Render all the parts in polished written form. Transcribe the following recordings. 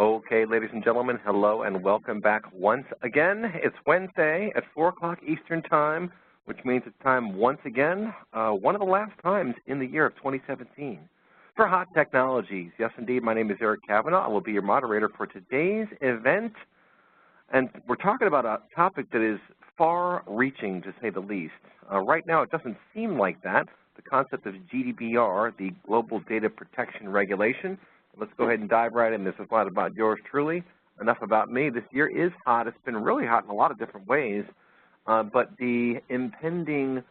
Okay, ladies and gentlemen, hello and welcome back once again. It's Wednesday at 4 o'clock Eastern Time, which means it's time once again, one of the last times in the year of 2017 for Hot Technologies. Yes, indeed, my name is Eric Cavanaugh. I will be your moderator for today's event. And we're talking about a topic that is far-reaching, to say the least. Right now, it doesn't seem like that. The concept of GDPR, the Global Data Protection Regulation. Let's go ahead and dive right in. This is a lot about yours truly. Enough about me. This year is hot. It's been really hot in a lot of different ways. But the impending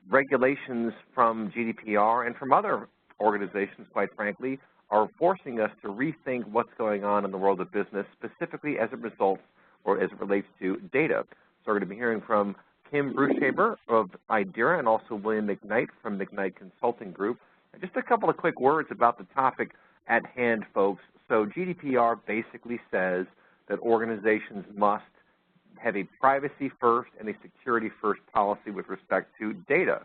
regulations from GDPR and from other organizations, quite frankly, are forcing us to rethink what's going on in the world of business, specifically as it results or as it relates to data. So we're going to be hearing from Kim Brushaber of IDERA and also William McKnight from McKnight Consulting Group. And just a couple of quick words about the topic at hand, folks. So GDPR basically says that organizations must have a privacy first and a security first policy with respect to data.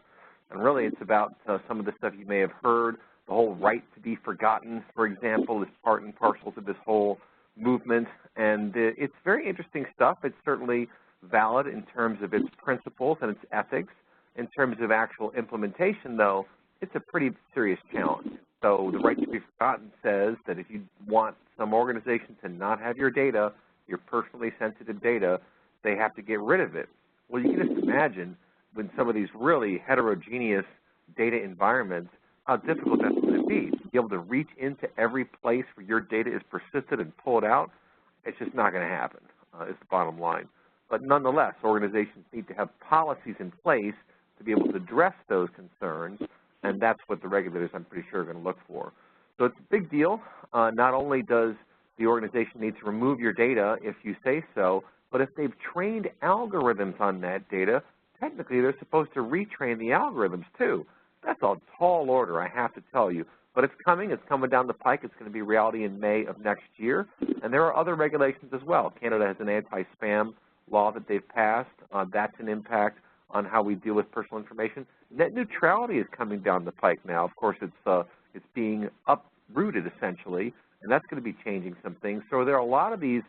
And really it's about some of the stuff you may have heard. The whole right to be forgotten, for example, is part and parcel to this whole movement. And it's very interesting stuff. It's certainly valid in terms of its principles and its ethics. In terms of actual implementation, though, it's a pretty serious challenge. So the right to be forgotten says that if you want some organization to not have your data, your personally sensitive data, they have to get rid of it. Well, you can just imagine when some of these really heterogeneous data environments, how difficult that's going to be. To be able to reach into every place where your data is persisted and pull it out, it's just not going to happen, is the bottom line. But nonetheless, organizations need to have policies in place to be able to address those concerns, and that's what the regulators, I'm pretty sure, are going to look for. So it's a big deal. Not only does the organization need to remove your data if you say so, but if they've trained algorithms on that data, technically they're supposed to retrain the algorithms too. That's a tall order, I have to tell you. But it's coming. It's coming down the pike. It's going to be reality in May of next year. And there are other regulations as well. Canada has an anti-spam law that they've passed. That's an impact on how we deal with personal information. Net neutrality is coming down the pike now. Of course, it's being uprooted essentially, and that's going to be changing some things. So there are a lot of these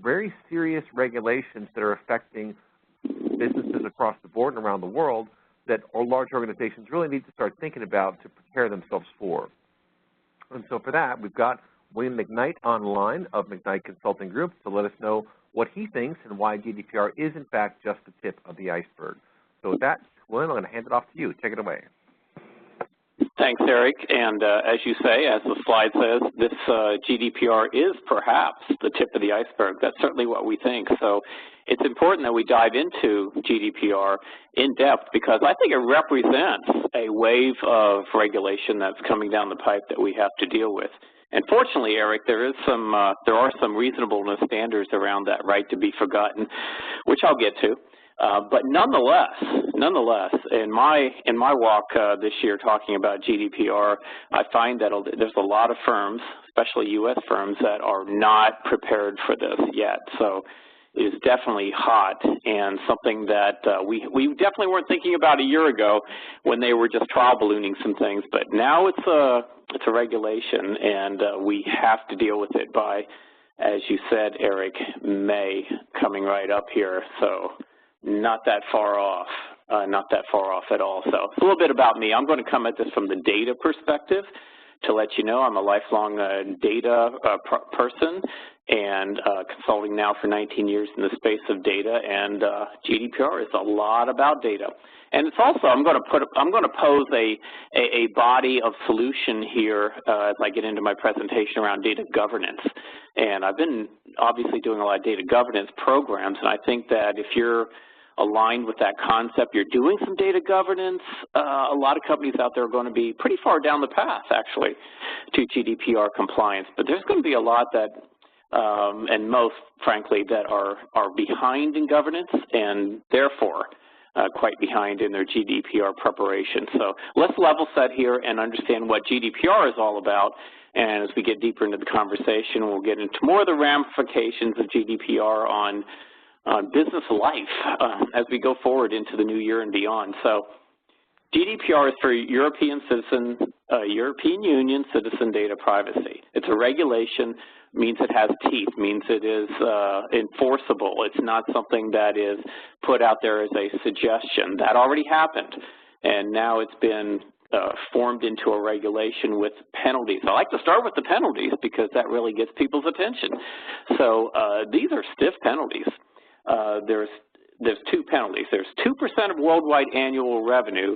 very serious regulations that are affecting businesses across the board and around the world that large organizations really need to start thinking about to prepare themselves for. And so for that, we've got William McKnight online of McKnight Consulting Group to let us know what he thinks and why GDPR is, in fact, just the tip of the iceberg. So with that, William, I'm going to hand it off to you. Take it away. Thanks, Eric. And as you say, as the slide says, this GDPR is perhaps the tip of the iceberg. That's certainly what we think. So it's important that we dive into GDPR in depth because I think it represents a wave of regulation that's coming down the pipe that we have to deal with. And fortunately, Eric, there are some reasonableness standards around that right to be forgotten, which I'll get to. But nonetheless, in my walk this year talking about GDPR, I find that there's a lot of firms, especially U.S. firms, that are not prepared for this yet. So it is definitely hot and something that we definitely weren't thinking about a year ago when they were just trial ballooning some things. But now it's a regulation, and we have to deal with it by, as you said, Eric, May coming right up here. So not that far off at all. So it's a little bit about me. I'm going to come at this from the data perspective to let you know I'm a lifelong data person and consulting now for 19 years in the space of data, and GDPR is a lot about data. And it's also, I'm going to pose a body of solution here as I get into my presentation around data governance. And I've been obviously doing a lot of data governance programs, and I think that if you're aligned with that concept, you're doing some data governance, a lot of companies out there are going to be pretty far down the path, actually, to GDPR compliance. But there's going to be a lot that, and most, frankly, that are behind in governance and therefore quite behind in their GDPR preparation. So let's level set here and understand what GDPR is all about. And as we get deeper into the conversation, we'll get into more of the ramifications of GDPR on business life as we go forward into the new year and beyond. So GDPR is for European Union citizen data privacy. It's a regulation, means it has teeth, means it is enforceable. It's not something that is put out there as a suggestion. That already happened, and now it's been formed into a regulation with penalties. I like to start with the penalties because that really gets people's attention. So these are stiff penalties. There's two penalties. There's 2% of worldwide annual revenue,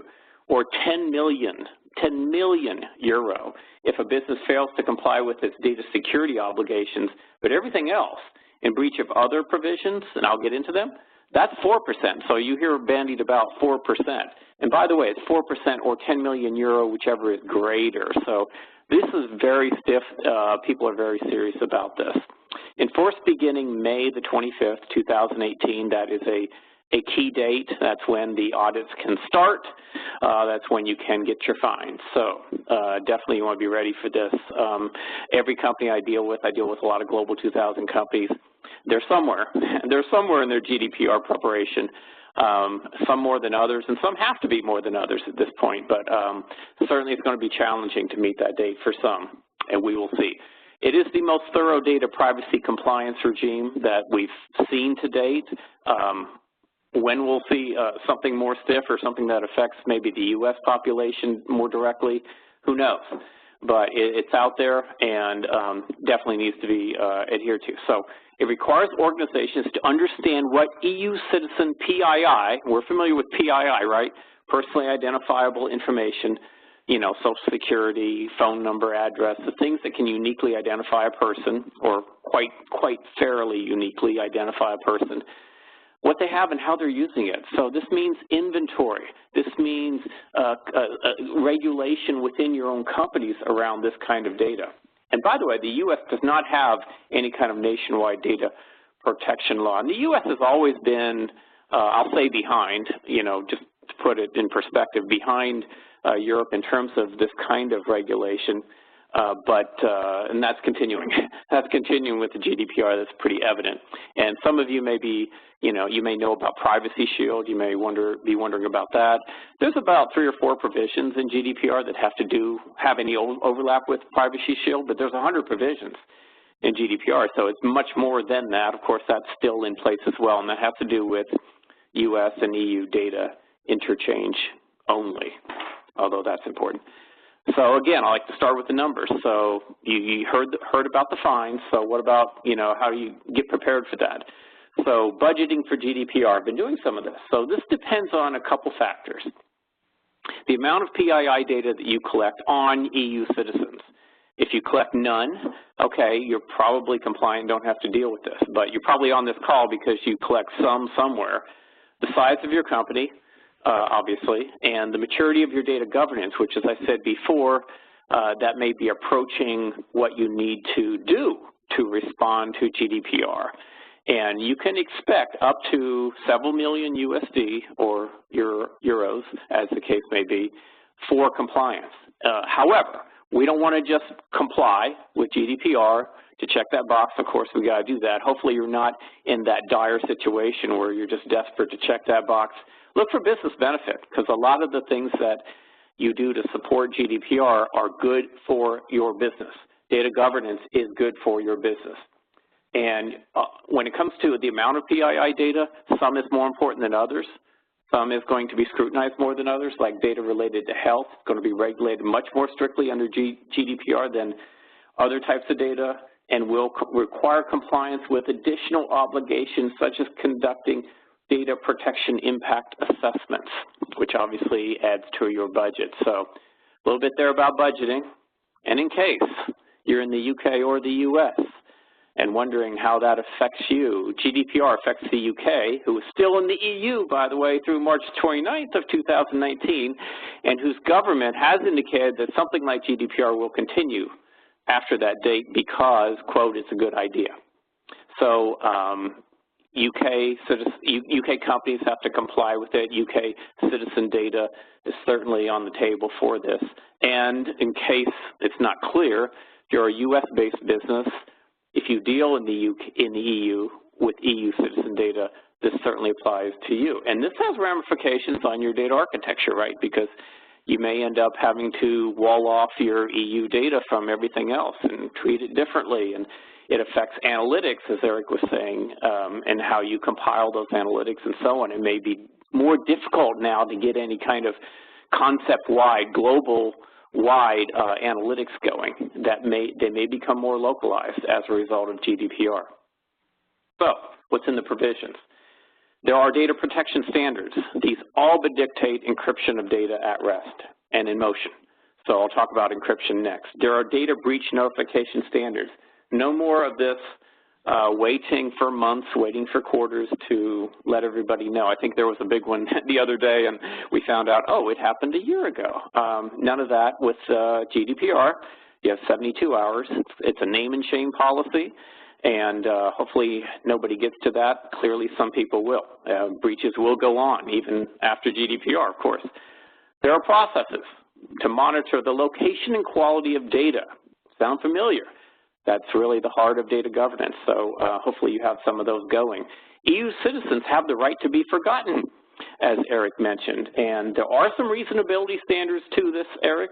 or 10 million euro if a business fails to comply with its data security obligations, but everything else in breach of other provisions, and I'll get into them, that's 4%. So you hear bandied about 4%. And by the way, it's 4% or 10 million euro, whichever is greater. So this is very stiff. People are very serious about this. Enforced beginning May the 25th, 2018. That is a key date. That's when the audits can start. That's when you can get your fines. So definitely you want to be ready for this. Every company I deal with a lot of Global 2000 companies. They're somewhere in their GDPR preparation, some more than others, and some have to be more than others at this point, but certainly it's going to be challenging to meet that date for some, and we will see. It is the most thorough data privacy compliance regime that we've seen to date. When we'll see something more stiff or something that affects maybe the U.S. population more directly, who knows? But it's out there and definitely needs to be adhered to. So it requires organizations to understand what EU citizen PII, we're familiar with PII, right? Personally identifiable information, you know, Social Security, phone number, address, the things that can uniquely identify a person, or quite fairly uniquely identify a person, what they have and how they're using it. So this means inventory. This means regulation within your own companies around this kind of data. And by the way, the U.S. does not have any kind of nationwide data protection law. And the U.S. has always been, I'll say behind, you know, just to put it in perspective, behind Europe in terms of this kind of regulation. And that's continuing. That's continuing with the GDPR. That's pretty evident. And some of you may be, you know, you may know about Privacy Shield. You may be wondering about that. There's about 3 or 4 provisions in GDPR that have any overlap with Privacy Shield, but there's 100 provisions in GDPR, so it's much more than that. Of course, that's still in place as well, and that has to do with U.S. and EU data interchange only, although that's important. So again, I like to start with the numbers. So you heard about the fines. So what about, you know, how do you get prepared for that? So budgeting for GDPR. I've been doing some of this. So this depends on a couple factors. The amount of PII data that you collect on EU citizens. If you collect none, okay, you're probably compliant, don't have to deal with this. But you're probably on this call because you collect some somewhere. The size of your company, obviously, and the maturity of your data governance, which, as I said before, that may be approaching what you need to do to respond to GDPR. And you can expect up to several million USD or euros, as the case may be, for compliance. However, we don't want to just comply with GDPR to check that box. Of course, we got to do that. Hopefully, you're not in that dire situation where you're just desperate to check that box. Look for business benefit, because a lot of the things that you do to support GDPR are good for your business. Data governance is good for your business. And when it comes to the amount of PII data, some is more important than others. Some is going to be scrutinized more than others, like data related to health. It's going to be regulated much more strictly under GDPR than other types of data, and will require compliance with additional obligations, such as conducting data protection impact assessments, which obviously adds to your budget. So a little bit there about budgeting. And in case you're in the UK or the US and wondering how that affects you, GDPR affects the UK, who is still in the EU, by the way, through March 29th of 2019, and whose government has indicated that something like GDPR will continue after that date because, quote, it's a good idea. So UK companies have to comply with it. UK citizen data is certainly on the table for this. And in case it's not clear, if you're a US-based business, if you deal in the EU with EU citizen data, this certainly applies to you. And this has ramifications on your data architecture, right? Because you may end up having to wall off your EU data from everything else and treat it differently. And it affects analytics, as Eric was saying, and how you compile those analytics and so on. It may be more difficult now to get any kind of concept-wide, global-wide analytics going. They may become more localized as a result of GDPR. So, what's in the provisions? There are data protection standards. These all but dictate encryption of data at rest and in motion. So I'll talk about encryption next. There are data breach notification standards. No more of this waiting for months, waiting for quarters to let everybody know. I think there was a big one the other day, and we found out, oh, it happened a year ago. None of that with GDPR. You have 72 hours. It's a name and shame policy. And hopefully nobody gets to that. Clearly some people will. Breaches will go on even after GDPR, of course. There are processes to monitor the location and quality of data. Sound familiar? That's really the heart of data governance, so hopefully you have some of those going. EU citizens have the right to be forgotten, as Eric mentioned, and there are some reasonability standards to this, Eric.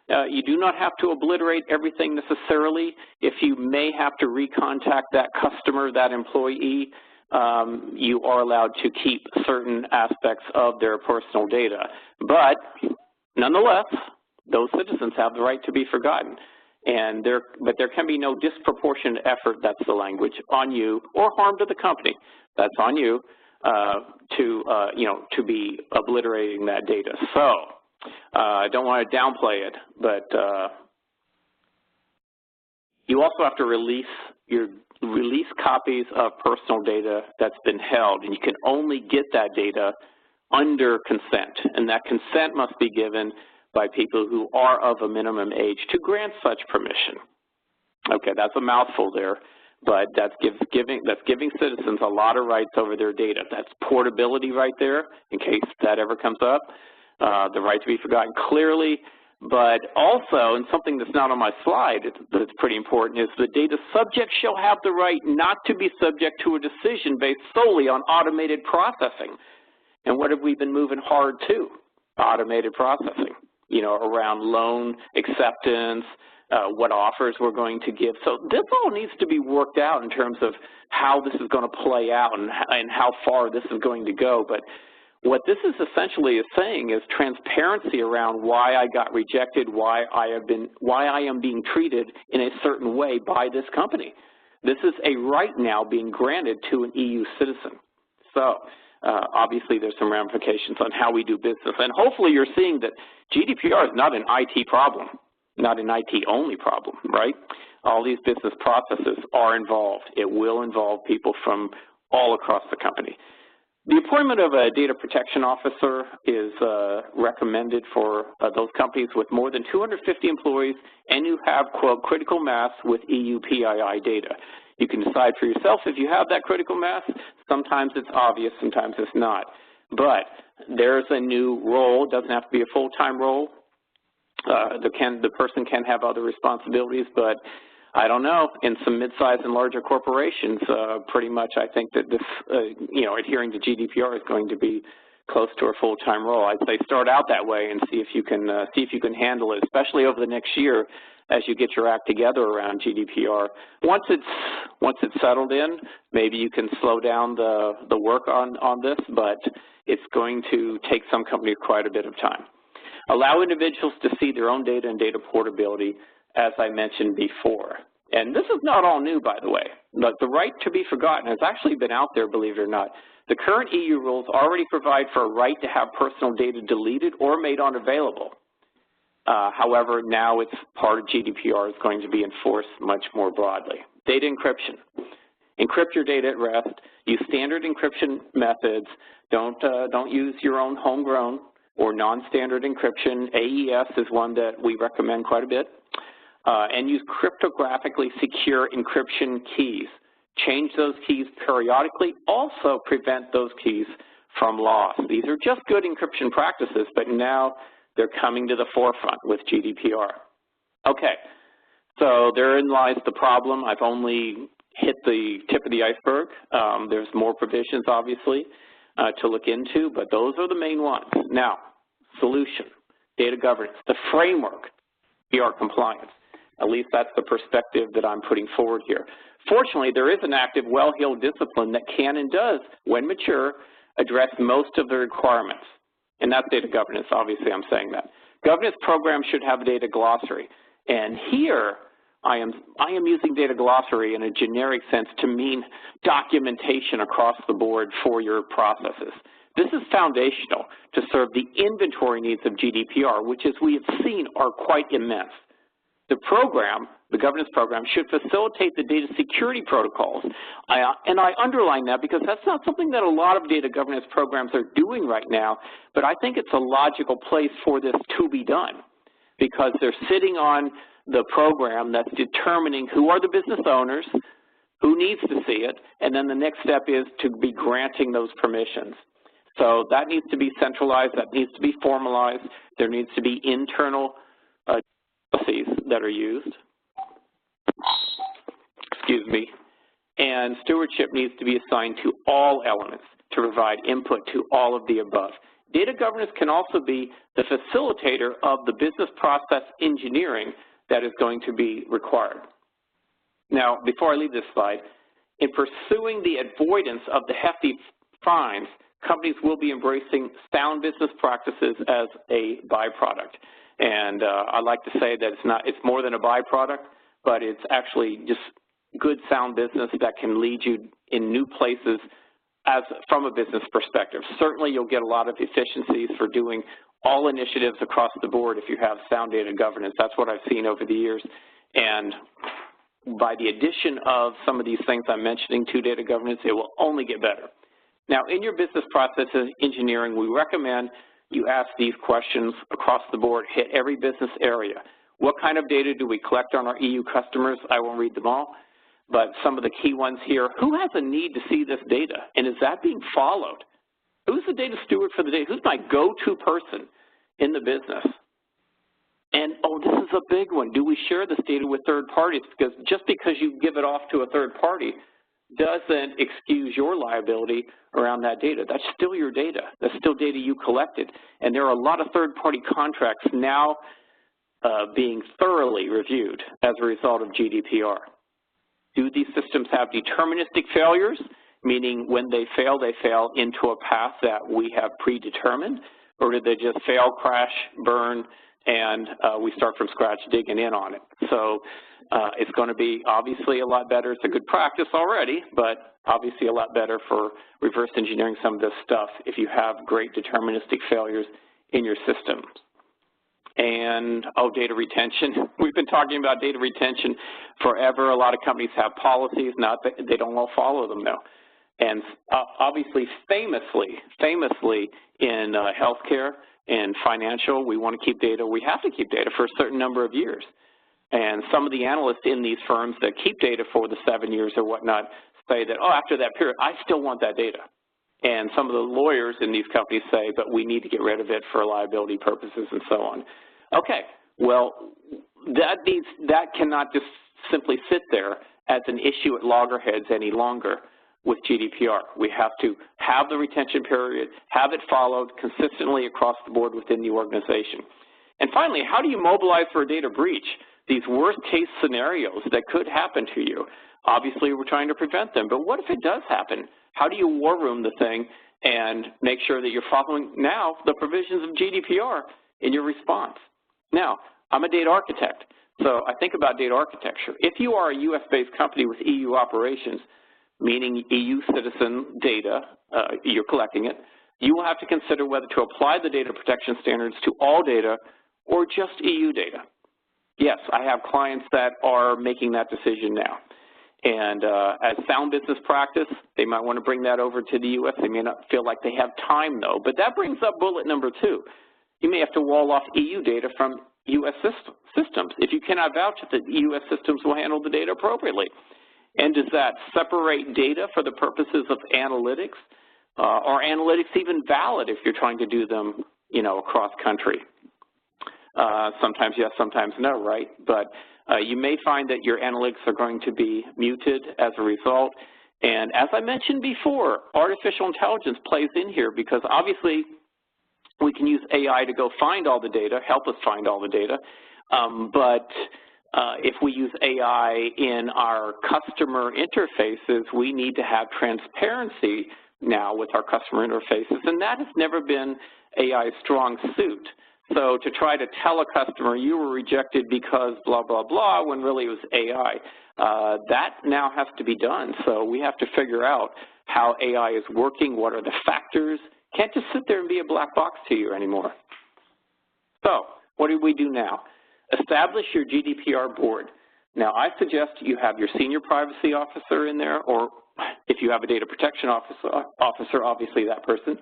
You do not have to obliterate everything necessarily. If you may have to recontact that customer, that employee, you are allowed to keep certain aspects of their personal data. But nonetheless, those citizens have the right to be forgotten. But there can be no disproportionate effort, that's the language, on you, or harm to the company, that's on you, to be obliterating that data. So, I don't want to downplay it, but you also have to release copies of personal data that's been held, and you can only get that data under consent, and that consent must be given by people who are of a minimum age to grant such permission. Okay, that's a mouthful there, but that's giving citizens a lot of rights over their data. That's portability right there, in case that ever comes up. The right to be forgotten clearly, but also, and something that's not on my slide that's pretty important, is the data subject shall have the right not to be subject to a decision based solely on automated processing. And what have we been moving hard to? Automated processing, around loan acceptance, what offers we're going to give. So this all needs to be worked out in terms of how this is going to play out and how far this is going to go. But what this is essentially saying is transparency around why I got rejected, why I am being treated in a certain way by this company. This is a right now being granted to an EU citizen. So obviously there's some ramifications on how we do business. And hopefully you're seeing that GDPR is not an IT problem, not an IT only problem, right? All these business processes are involved. It will involve people from all across the company. The appointment of a data protection officer is recommended for those companies with more than 250 employees and who have, quote, critical mass with EU PII data. You can decide for yourself if you have that critical mass. Sometimes it's obvious, sometimes it's not. But there's a new role. It doesn't have to be a full-time role. The person can have other responsibilities, but I don't know, in some mid-sized and larger corporations, pretty much I think that this, adhering to GDPR is going to be close to a full-time role. I'd say start out that way and see if you can handle it, especially over the next year as you get your act together around GDPR. Once it's settled in, maybe you can slow down the work on this, but it's going to take some companies quite a bit of time. Allow individuals to see their own data and data portability, as I mentioned before. And this is not all new, by the way. But the right to be forgotten has actually been out there, believe it or not. The current EU rules already provide for a right to have personal data deleted or made unavailable. However, now it's part of GDPR is going to be enforced much more broadly. Data encryption. Encrypt your data at rest. Use standard encryption methods. Don't use your own homegrown or non-standard encryption. AES is one that we recommend quite a bit. And use cryptographically secure encryption keys. Change those keys periodically. Also prevent those keys from loss. These are just good encryption practices, but now they're coming to the forefront with GDPR. Okay, so therein lies the problem. I've only hit the tip of the iceberg. There's more provisions, obviously, to look into, but those are the main ones. Now, solution, data governance, the framework, GDPR compliance. At least that's the perspective that I'm putting forward here. Fortunately, there is an active, well-heeled discipline that can and does, when mature, address most of the requirements. And that's data governance, obviously I'm saying that. Governance programs should have a data glossary. And here, I am using data glossary in a generic sense to mean documentation across the board for your processes. This is foundational to serve the inventory needs of GDPR, which, as we have seen, are quite immense. The program, the governance program, should facilitate the data security protocols. And I underline that because that's not something that a lot of data governance programs are doing right now, but I think it's a logical place for this to be done because they're sitting on the program that's determining who are the business owners, who needs to see it, and then the next step is to be granting those permissions. So that needs to be centralized, that needs to be formalized, there needs to be internal policies that are used, excuse me, and stewardship needs to be assigned to all elements to provide input to all of the above. Data governance can also be the facilitator of the business process engineering that is going to be required. Now, before I leave this slide, in pursuing the avoidance of the hefty fines, companies will be embracing sound business practices as a byproduct. And I like to say that it's more than a byproduct, but it's actually just good, sound business that can lead you in new places from a business perspective. Certainly, you'll get a lot of efficiencies for doing all initiatives across the board if you have sound data governance. That's what I've seen over the years. And by the addition of some of these things I'm mentioning to data governance, it will only get better. Now, in your business process engineering, we recommend you ask these questions across the board, hit every business area. What kind of data do we collect on our EU customers? I won't read them all, but some of the key ones here. Who has a need to see this data, and is that being followed? Who's the data steward for the data? Who's my go-to person in the business? And, oh, this is a big one. Do we share this data with third parties? Because just because you give it off to a third party doesn't excuse your liability around that data. That's still your data. That's still data you collected. And there are a lot of third-party contracts now being thoroughly reviewed as a result of GDPR. Do these systems have deterministic failures, meaning when they fail into a path that we have predetermined, or do they just fail, crash, burn, and we start from scratch digging in on it? So it's going to be obviously a lot better. It's a good practice already, but obviously a lot better for reverse engineering some of this stuff if you have great deterministic failures in your systems. And, oh, data retention. We've been talking about data retention forever. A lot of companies have policies. They don't all follow them, though. And obviously, famously in healthcare and financial, we want to keep data. We have to keep data for a certain number of years. And some of the analysts in these firms that keep data for the 7 years or whatnot say that, oh, after that period, I still want that data. And some of the lawyers in these companies say, but we need to get rid of it for liability purposes and so on. Okay, well, that cannot just simply sit there as an issue at loggerheads any longer with GDPR. We have to have the retention period, have it followed consistently across the board within the organization. And finally, how do you mobilize for a data breach? These worst-case scenarios that could happen to you. Obviously, we're trying to prevent them, but what if it does happen? How do you war room the thing and make sure that you're following now the provisions of GDPR in your response? Now, I'm a data architect, so I think about data architecture. If you are a US-based company with EU operations, meaning EU citizen data, you're collecting it, you will have to consider whether to apply the data protection standards to all data or just EU data. Yes, I have clients that are making that decision now. And as sound business practice, they might want to bring that over to the U.S. They may not feel like they have time, though. But that brings up bullet number 2. You may have to wall off EU data from U.S. systems if you cannot vouch that the U.S. systems will handle the data appropriately. And does that separate data for the purposes of analytics? Are analytics even valid if you're trying to do them, across country? Sometimes yes, sometimes no, right? But You may find that your analytics are going to be muted as a result. And as I mentioned before, artificial intelligence plays in here because obviously we can use AI to go find all the data, help us find all the data. But if we use AI in our customer interfaces, we need to have transparency now with our customer interfaces, and that has never been AI's strong suit. So to try to tell a customer you were rejected because blah, blah, blah, when really it was AI, that now has to be done. So we have to figure out how AI is working, what are the factors. Can't just sit there and be a black box to you anymore. So what do we do now? Establish your GDPR board. Now, I suggest you have your senior privacy officer in there, or if you have a data protection officer, obviously that person,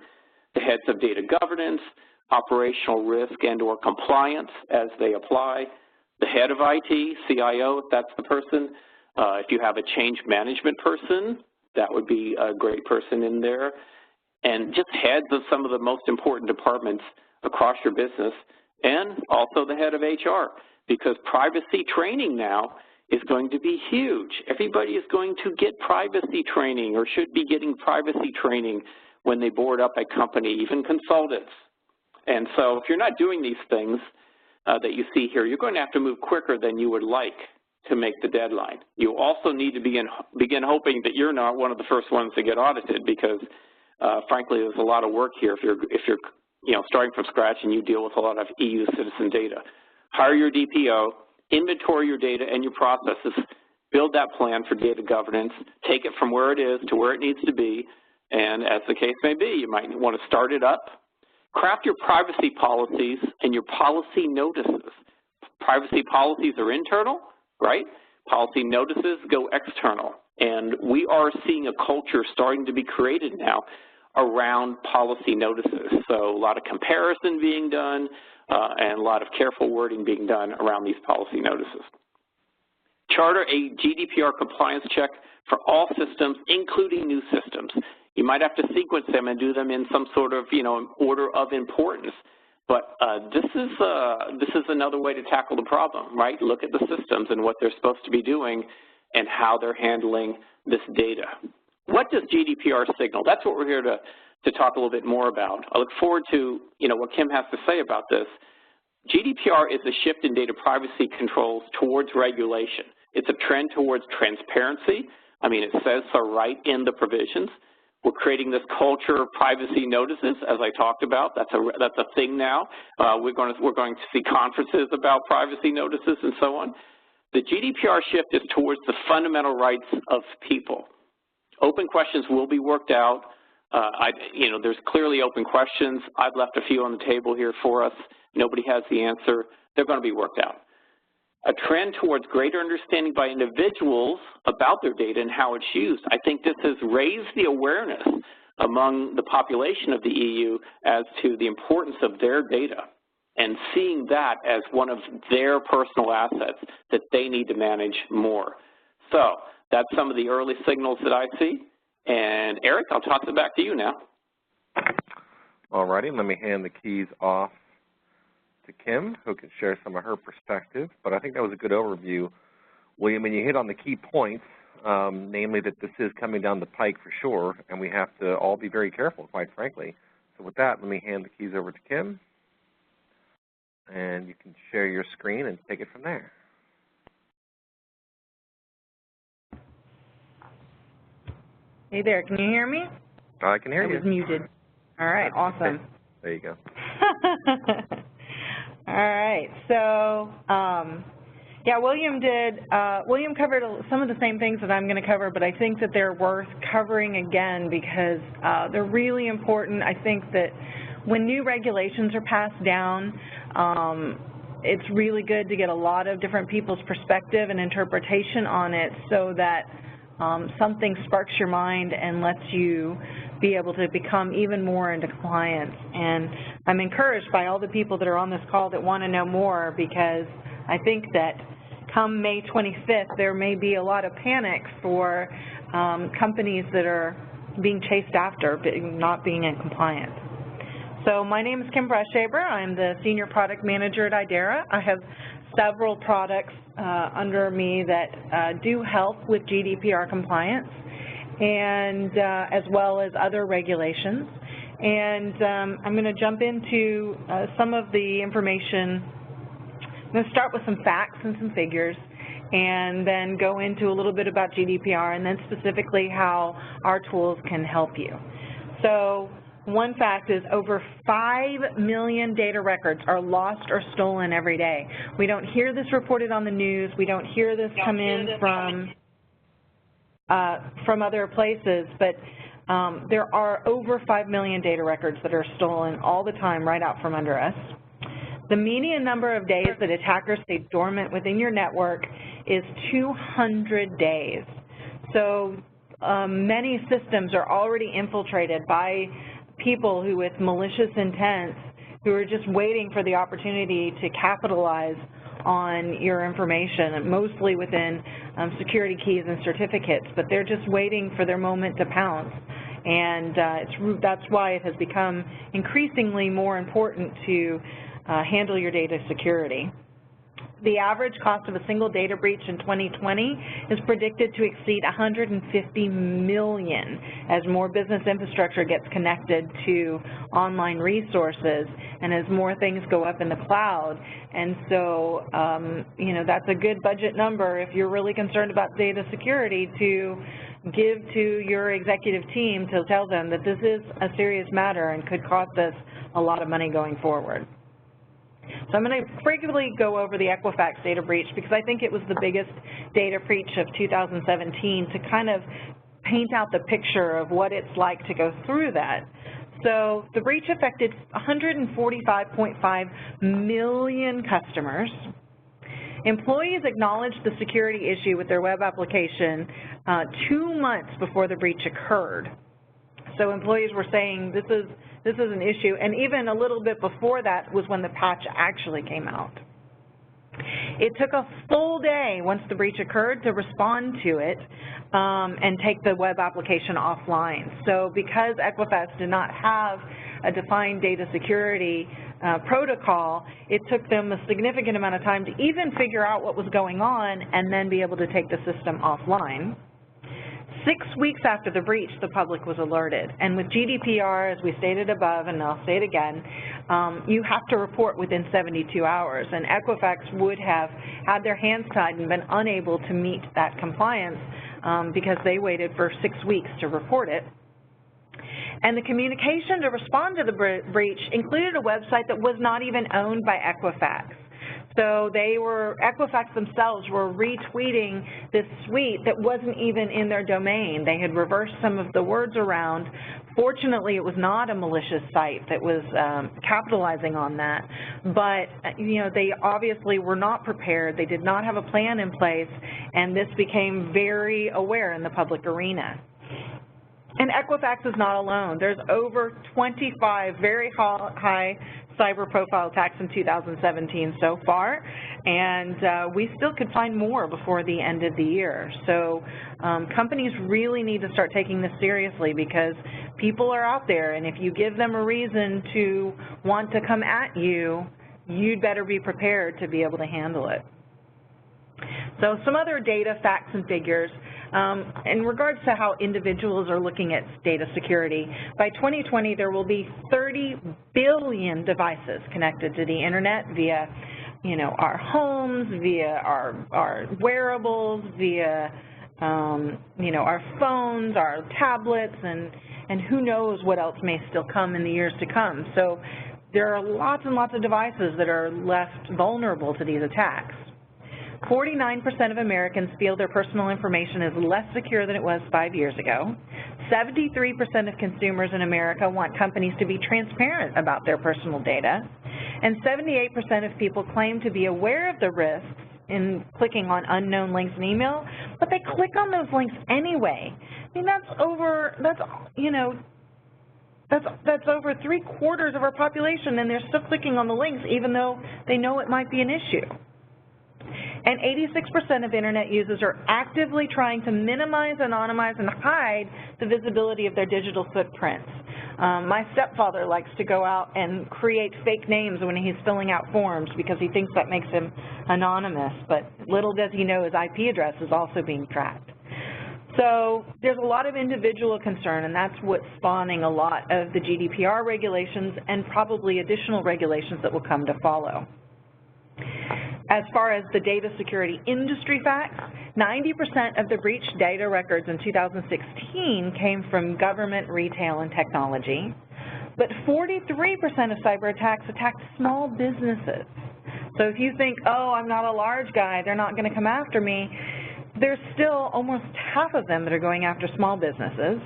the heads of data governance, operational risk and or compliance as they apply, the head of IT, CIO, if that's the person. If you have a change management person, that would be a great person in there. And just heads of some of the most important departments across your business, and also the head of HR, because privacy training now is going to be huge. Everybody is going to get privacy training or should be getting privacy training when they board up a company, even consultants. And so if you're not doing these things that you see here, you're going to have to move quicker than you would like to make the deadline. You also need to begin hoping that you're not one of the first ones to get audited because, frankly, there's a lot of work here if you're starting from scratch and you deal with a lot of EU citizen data. Hire your DPO, inventory your data and your processes, build that plan for data governance, take it from where it is to where it needs to be, and as the case may be, you might want to start it up. Craft your privacy policies and your policy notices. Privacy policies are internal, right? Policy notices go external. And we are seeing a culture starting to be created now around policy notices. So a lot of comparison being done and a lot of careful wording being done around these policy notices. Charter a GDPR compliance check for all systems, including new systems. You might have to sequence them and do them in some sort of, order of importance. But this is another way to tackle the problem, right? Look at the systems and what they're supposed to be doing and how they're handling this data. What does GDPR signal? That's what we're here to talk a little bit more about. I look forward to, what Kim has to say about this. GDPR is a shift in data privacy controls towards regulation. It's a trend towards transparency. I mean, it says so right in the provisions. We're creating this culture of privacy notices, as I talked about. That's a thing now. We're going to see conferences about privacy notices and so on. The GDPR shift is towards the fundamental rights of people. Open questions will be worked out. There's clearly open questions. I've left a few on the table here for us. Nobody has the answer. They're going to be worked out. A trend towards greater understanding by individuals about their data and how it's used. I think this has raised the awareness among the population of the EU as to the importance of their data and seeing that as one of their personal assets that they need to manage more. So that's some of the early signals that I see. And Eric, I'll toss it back to you now. All righty, let me hand the keys off to Kim, who can share some of her perspective. But I think that was a good overview, William, and you hit on the key points, namely that this is coming down the pike for sure, and we have to all be very careful, quite frankly. So with that, let me hand the keys over to Kim, and you can share your screen and take it from there. Hey there, can you hear me? I can hear you. I was muted. All right, awesome. There you go. All right, so yeah, William covered some of the same things that I'm going to cover, but I think that they're worth covering again because they're really important. I think that when new regulations are passed down, it's really good to get a lot of different people's perspective and interpretation on it so that something sparks your mind and lets you be able to become even more into compliance. And I'm encouraged by all the people that are on this call that want to know more because I think that come May 25th, there may be a lot of panic for companies that are being chased after, not being in compliance. So my name is Kim Brushaber. I'm the Senior Product Manager at IDERA. I have several products under me that do help with GDPR compliance, and as well as other regulations. And I'm going to jump into some of the information. I'm going to start with some facts and some figures, and then go into a little bit about GDPR, and then specifically how our tools can help you. So one fact is over 5 million data records are lost or stolen every day. We don't hear this reported on the news. We don't hear this come in from other places, but there are over 5 million data records that are stolen all the time right out from under us. The median number of days that attackers stay dormant within your network is 200 days. So many systems are already infiltrated by people who, with malicious intents, who are just waiting for the opportunity to capitalize on your information, mostly within security keys and certificates, but they're just waiting for their moment to pounce. And that's why it has become increasingly more important to handle your data security. The average cost of a single data breach in 2020 is predicted to exceed $150 million as more business infrastructure gets connected to online resources and as more things go up in the cloud. And so, you know, that's a good budget number if you're really concerned about data security to give to your executive team to tell them that this is a serious matter and could cost us a lot of money going forward. So I'm going to briefly go over the EQUIFAX data breach because I think it was the biggest data breach of 2017 to kind of paint out the picture of what it's like to go through that. So the breach affected 145.5 million customers. Employees acknowledged the security issue with their web application 2 months before the breach occurred. So employees were saying this is an issue, and even a little bit before that was when the patch actually came out. It took a full day once the breach occurred to respond to it and take the web application offline. So because EQUIFAX did not have a defined data security protocol, it took them a significant amount of time to even figure out what was going on and then be able to take the system offline. 6 weeks after the breach, the public was alerted. And with GDPR, as we stated above, and I'll say it again, you have to report within 72 hours. And EQUIFAX would have had their hands tied and been unable to meet that compliance because they waited for 6 weeks to report it. And the communication to respond to the breach included a website that was not even owned by EQUIFAX. So EQUIFAX themselves were retweeting this suite that wasn't even in their domain. They had reversed some of the words around. Fortunately, it was not a malicious site that was capitalizing on that. But, you know, they obviously were not prepared. They did not have a plan in place, and this became very aware in the public arena. And EQUIFAX is not alone. There's over 25 very high cyber profile attacks in 2017 so far, and we still could find more before the end of the year. So companies really need to start taking this seriously because people are out there, and if you give them a reason to want to come at you, you'd better be prepared to be able to handle it. So some other data, facts, and figures. In regards to how individuals are looking at data security, by 2020 there will be 30 billion devices connected to the internet via, you know, our homes, via our wearables, via, you know, our phones, our tablets, and who knows what else may still come in the years to come. So there are lots and lots of devices that are left vulnerable to these attacks. 49% of Americans feel their personal information is less secure than it was 5 years ago. 73% of consumers in America want companies to be transparent about their personal data. And 78% of people claim to be aware of the risks in clicking on unknown links in email, but they click on those links anyway. I mean, that's over 3/4 of our population, and they're still clicking on the links even though they know it might be an issue. And 86% of internet users are actively trying to minimize, anonymize, and hide the visibility of their digital footprints. My stepfather likes to go out and create fake names when he's filling out forms because he thinks that makes him anonymous, but little does he know his IP address is also being tracked. So there's a lot of individual concern, and that's what's spawning a lot of the GDPR regulations and probably additional regulations that will come to follow. As far as the data security industry facts, 90% of the breached data records in 2016 came from government, retail, and technology, but 43% of cyber attacks attacked small businesses. So if you think, oh, I'm not a large guy, they're not going to come after me, there's still almost half of them that are going after small businesses.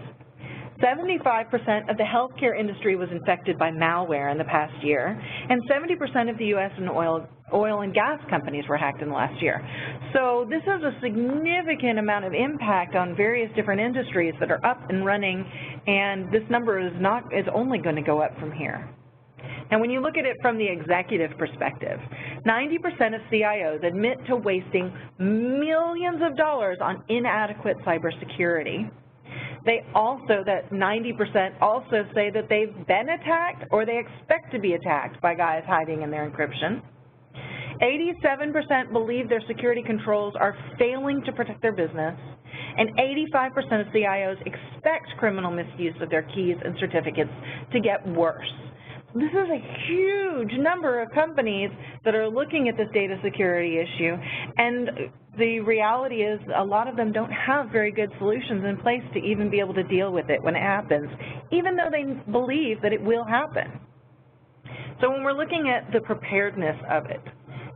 75% of the healthcare industry was infected by malware in the past year, and 70% of the U.S. and oil and gas companies were hacked in the last year. So this is a significant amount of impact on various different industries that are up and running, and this number is only going to go up from here. Now, when you look at it from the executive perspective, 90% of CIOs admit to wasting millions of dollars on inadequate cybersecurity. They also, that 90% also say that they've been attacked or they expect to be attacked by guys hiding in their encryption. 87% believe their security controls are failing to protect their business, and 85% of CIOs expect criminal misuse of their keys and certificates to get worse. This is a huge number of companies that are looking at this data security issue, and the reality is a lot of them don't have very good solutions in place to even be able to deal with it when it happens, even though they believe that it will happen. So when we're looking at the preparedness of it,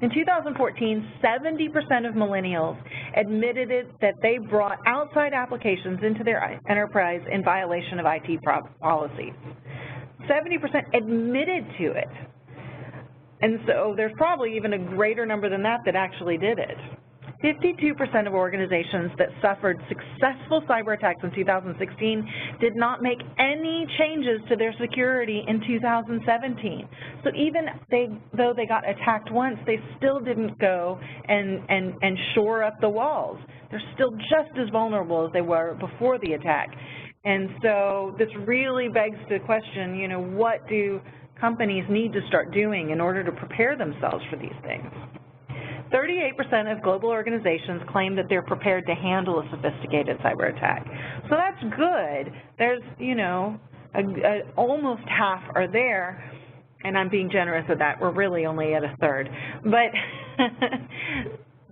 in 2014, 70% of millennials admitted that they brought outside applications into their enterprise in violation of IT policies. 70% admitted to it. And so there's probably even a greater number than that that actually did it. 52% of organizations that suffered successful cyber attacks in 2016 did not make any changes to their security in 2017. So even though they got attacked once, they still didn't go and shore up the walls. They're still just as vulnerable as they were before the attack. And so this really begs the question, you know, what do companies need to start doing in order to prepare themselves for these things? 38% of global organizations claim that they're prepared to handle a sophisticated cyber attack. So that's good. There's, you know, almost half are there, and I'm being generous with that. We're really only at a third. But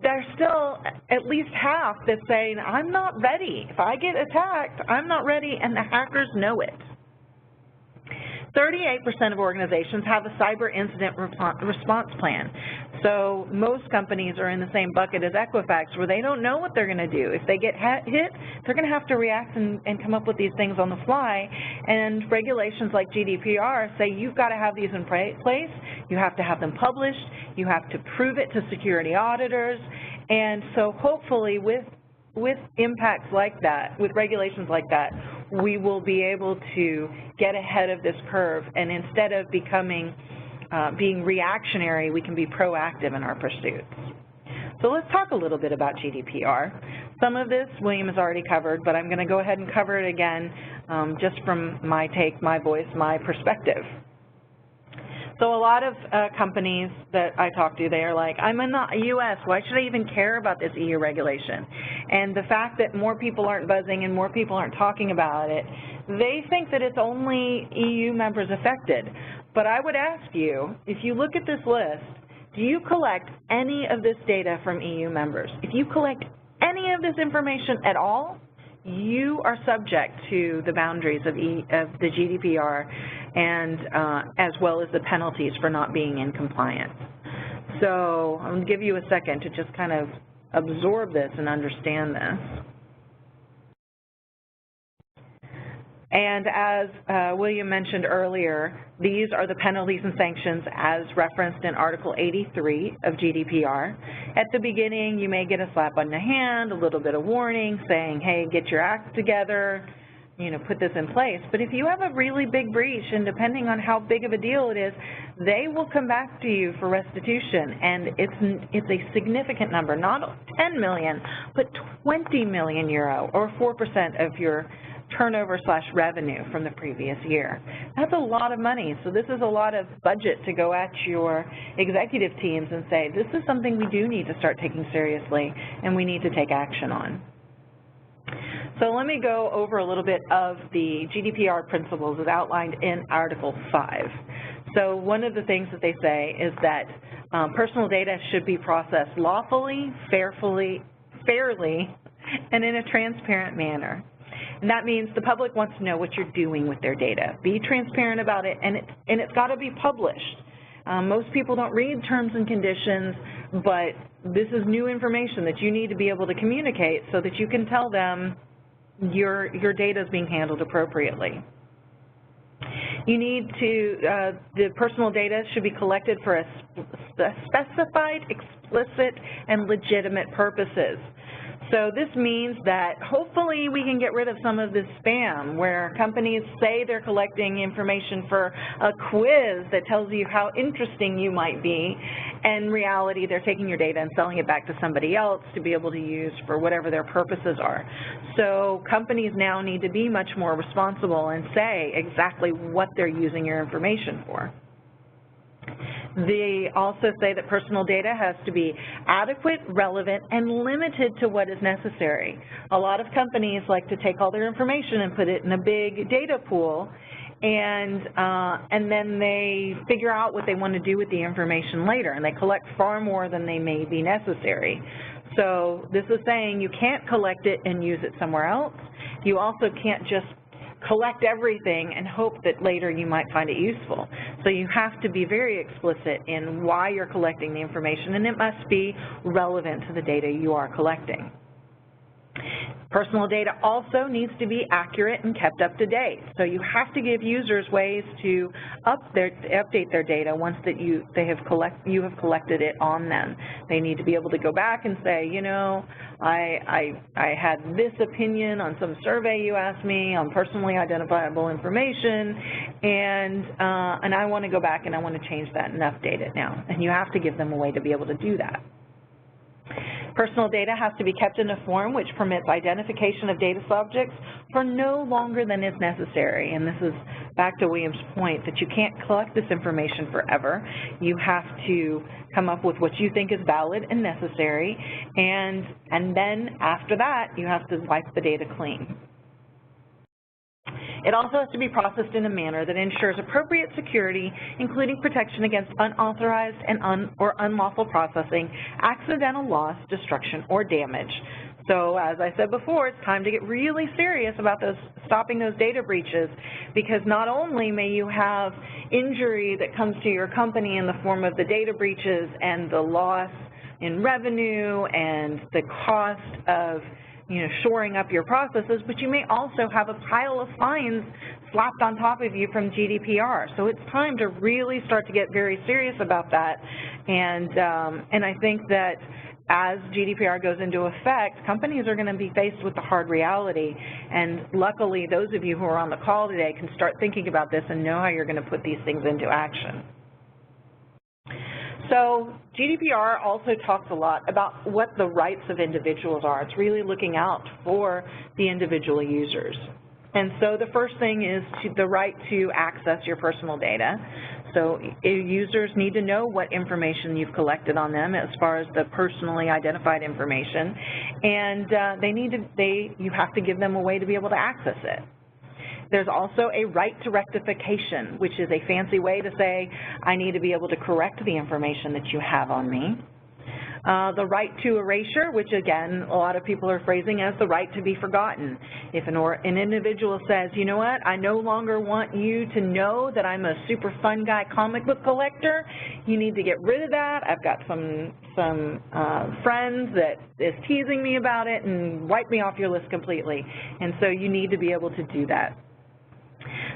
there's still at least half that's saying, I'm not ready. If I get attacked, I'm not ready, and the hackers know it. 38% of organizations have a cyber incident response plan. So most companies are in the same bucket as EQUIFAX, where they don't know what they're going to do. If they get hit, they're going to have to react and come up with these things on the fly. And regulations like GDPR say you've got to have these in place. You have to have them published. You have to prove it to security auditors. And so hopefully with impacts like that, with regulations like that, we will be able to get ahead of this curve, and instead of being reactionary, we can be proactive in our pursuits. So let's talk a little bit about GDPR. Some of this William has already covered, but I'm going to go ahead and cover it again just from my take, my voice, my perspective. So a lot of companies that I talk to, they are like, I'm in the U.S., why should I even care about this EU regulation? And the fact that more people aren't buzzing and more people aren't talking about it, they think that it's only EU members affected. But I would ask you, if you look at this list, do you collect any of this data from EU members? If you collect any of this information at all, you are subject to the boundaries of the GDPR and as well as the penalties for not being in compliance. So I'm going to give you a second to just kind of absorb this and understand this. And as William mentioned earlier, these are the penalties and sanctions as referenced in Article 83 of GDPR. At the beginning, you may get a slap on the hand, a little bit of warning saying, hey, get your act together, you know, put this in place. But if you have a really big breach, and depending on how big of a deal it is, they will come back to you for restitution, and it's a significant number, not 10 million, but 20 million euro, or 4% of your turnover/revenue from the previous year. That's a lot of money. So this is a lot of budget to go at your executive teams and say, this is something we do need to start taking seriously and we need to take action on. So let me go over a little bit of the GDPR principles as outlined in Article 5. So one of the things that they say is that personal data should be processed lawfully, fairly, and in a transparent manner. And that means the public wants to know what you're doing with their data. Be transparent about it, and it's got to be published. Most people don't read terms and conditions, but this is new information that you need to be able to communicate so that you can tell them your data is being handled appropriately. You need to, the personal data should be collected for a specified, explicit, and legitimate purposes. So this means that hopefully we can get rid of some of this spam where companies say they're collecting information for a quiz that tells you how interesting you might be, and in reality they're taking your data and selling it back to somebody else to be able to use for whatever their purposes are. So companies now need to be much more responsible and say exactly what they're using your information for. They also say that personal data has to be adequate, relevant, and limited to what is necessary. A lot of companies like to take all their information and put it in a big data pool, and then they figure out what they want to do with the information later, and they collect far more than they may be necessary. So this is saying you can't collect it and use it somewhere else. You also can't just collect everything and hope that later you might find it useful. So you have to be very explicit in why you're collecting the information, and it must be relevant to the data you are collecting. Personal data also needs to be accurate and kept up to date. So you have to give users ways to update their data once that you have collected it on them. They need to be able to go back and say, you know, I had this opinion on some survey you asked me on personally identifiable information, and I want to go back and I want to change that and update it now. And you have to give them a way to be able to do that. Personal data has to be kept in a form which permits identification of data subjects for no longer than is necessary. And this is back to William's point that you can't collect this information forever. You have to come up with what you think is valid and necessary, and then after that, you have to wipe the data clean. It also has to be processed in a manner that ensures appropriate security, including protection against unauthorized or unlawful processing, accidental loss, destruction, or damage. So as I said before, it's time to get really serious about stopping those data breaches, because not only may you have injury that comes to your company in the form of the data breaches and the loss in revenue and the cost of shoring up your processes, but you may also have a pile of fines slapped on top of you from GDPR. So it's time to really start to get very serious about that. And I think that as GDPR goes into effect, companies are going to be faced with the hard reality. And luckily, those of you who are on the call today can start thinking about this and know how you're going to put these things into action. So GDPR also talks a lot about what the rights of individuals are. It's really looking out for the individual users. And so the first thing is the right to access your personal data. So users need to know what information you've collected on them as far as the personally identified information, and you have to give them a way to be able to access it. There's also a right to rectification, which is a fancy way to say, I need to be able to correct the information that you have on me. The right to erasure, which again, a lot of people are phrasing as the right to be forgotten. If an individual says, you know what, I no longer want you to know that I'm a super fun guy comic book collector, you need to get rid of that. I've got some friends that is teasing me about it, and wipe me off your list completely. And so you need to be able to do that.